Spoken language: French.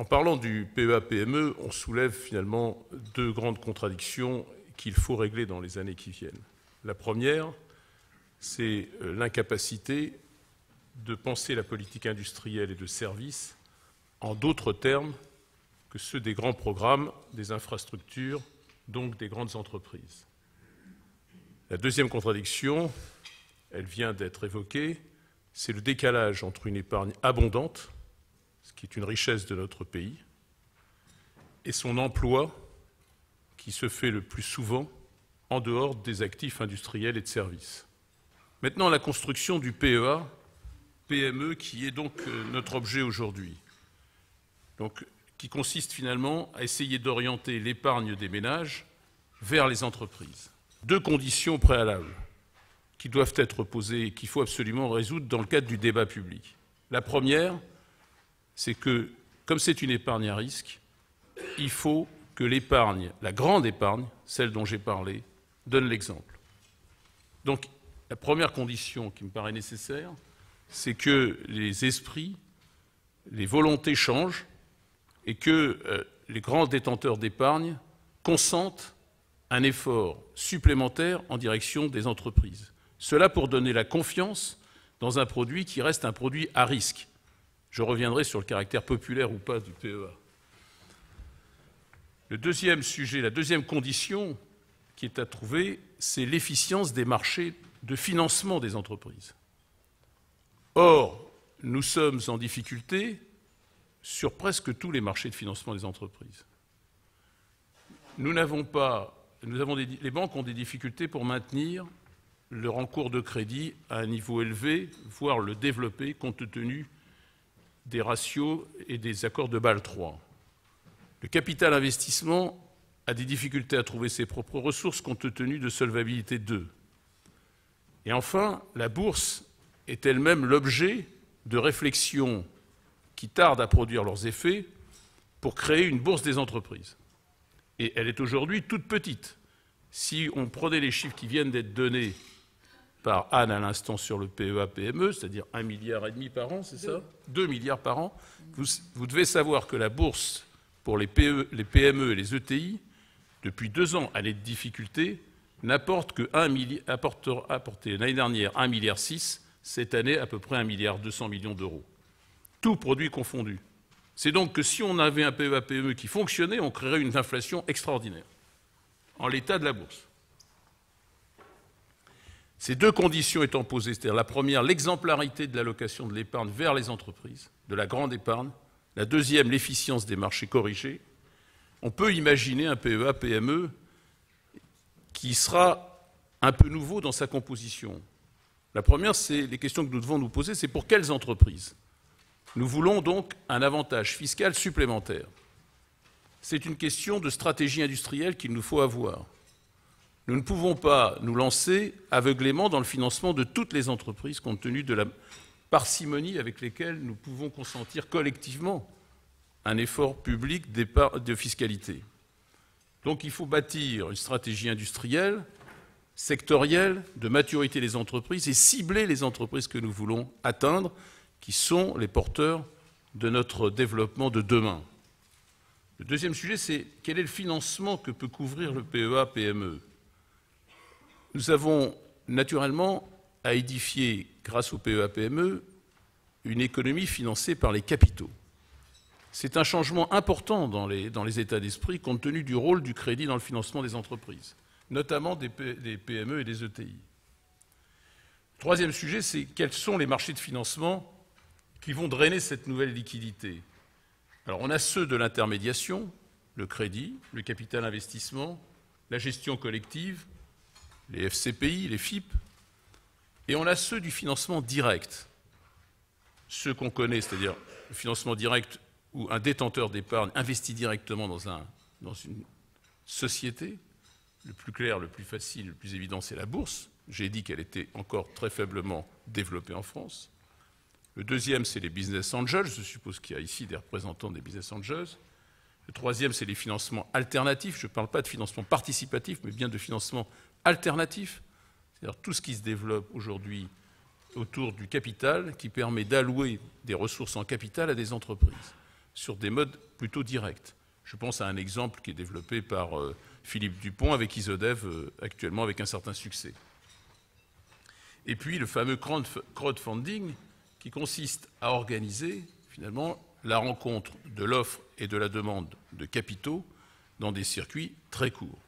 En parlant du PEA-PME, on soulève finalement deux grandes contradictions qu'il faut régler dans les années qui viennent. La première, c'est l'incapacité de penser la politique industrielle et de services en d'autres termes que ceux des grands programmes, des infrastructures, donc des grandes entreprises. La deuxième contradiction, elle vient d'être évoquée, c'est le décalage entre une épargne abondante, ce qui est une richesse de notre pays, et son emploi qui se fait le plus souvent en dehors des actifs industriels et de services. Maintenant, la construction du PEA, PME, qui est donc notre objet aujourd'hui, donc, qui consiste finalement à essayer d'orienter l'épargne des ménages vers les entreprises. Deux conditions préalables qui doivent être posées et qu'il faut absolument résoudre dans le cadre du débat public. La première, c'est que, comme c'est une épargne à risque, il faut que l'épargne, la grande épargne, celle dont j'ai parlé, donne l'exemple. Donc, la première condition qui me paraît nécessaire, c'est que les esprits, les volontés changent et que les grands détenteurs d'épargne consentent un effort supplémentaire en direction des entreprises. Cela pour donner la confiance dans un produit qui reste un produit à risque. Je reviendrai sur le caractère populaire ou pas du PEA. Le deuxième sujet, la deuxième condition qui est à trouver, c'est l'efficience des marchés de financement des entreprises. Or, nous sommes en difficulté sur presque tous les marchés de financement des entreprises. Les banques ont des difficultés pour maintenir leur encours de crédit à un niveau élevé, voire le développer compte tenu des ratios et des accords de Bâle III. Le capital investissement a des difficultés à trouver ses propres ressources compte tenu de solvabilité 2. Et enfin, la bourse est elle-même l'objet de réflexions qui tardent à produire leurs effets pour créer une bourse des entreprises. Et elle est aujourd'hui toute petite. Si on prenait les chiffres qui viennent d'être donnés par Anne à l'instant sur le PEA-PME, c'est-à-dire 1,5 milliard par an, c'est ça ? 2 milliards par an. Vous devez savoir que la bourse pour les PME et les ETI, depuis 2 ans, elle est de difficulté, n'apporte que apporté l'année dernière 1,6 milliard, cette année à peu près 1,2 milliard d'euros. Tout produit confondu. C'est donc que si on avait un PEA-PME qui fonctionnait, on créerait une inflation extraordinaire, en l'état de la bourse. Ces deux conditions étant posées, c'est-à-dire la première, l'exemplarité de l'allocation de l'épargne vers les entreprises, de la grande épargne, la deuxième, l'efficience des marchés corrigés, on peut imaginer un PEA-PME qui sera un peu nouveau dans sa composition. La première, c'est les questions que nous devons nous poser, c'est pour quelles entreprises ? Nous voulons donc un avantage fiscal supplémentaire. C'est une question de stratégie industrielle qu'il nous faut avoir. Nous ne pouvons pas nous lancer aveuglément dans le financement de toutes les entreprises compte tenu de la parcimonie avec laquelle nous pouvons consentir collectivement un effort public de fiscalité. Donc il faut bâtir une stratégie industrielle, sectorielle, de maturité des entreprises et cibler les entreprises que nous voulons atteindre, qui sont les porteurs de notre développement de demain. Le deuxième sujet, c'est quel est le financement que peut couvrir le PEA-PME ? Nous avons naturellement à édifier, grâce au PEA-PME, une économie financée par les capitaux. C'est un changement important dans les états d'esprit, compte tenu du rôle du crédit dans le financement des entreprises, notamment des PME et des ETI. Le troisième sujet, c'est quels sont les marchés de financement qui vont drainer cette nouvelle liquidité. Alors, on a ceux de l'intermédiation, le crédit, le capital investissement, la gestion collective, les FCPI, les FIP, et on a ceux du financement direct, ceux qu'on connaît, c'est-à-dire le financement direct où un détenteur d'épargne investit directement dans une société. Le plus clair, le plus facile, le plus évident, c'est la bourse. J'ai dit qu'elle était encore très faiblement développée en France. Le deuxième, c'est les business angels. Je suppose qu'il y a ici des représentants des business angels. Le troisième, c'est les financements alternatifs. Je ne parle pas de financement participatif, mais bien de financement alternatif. C'est-à-dire tout ce qui se développe aujourd'hui autour du capital, qui permet d'allouer des ressources en capital à des entreprises. sur des modes plutôt directs. Je pense à un exemple qui est développé par Philippe Dupont avec Isodev, actuellement avec un certain succès. Et puis le fameux crowdfunding qui consiste à organiser finalement la rencontre de l'offre et de la demande de capitaux dans des circuits très courts.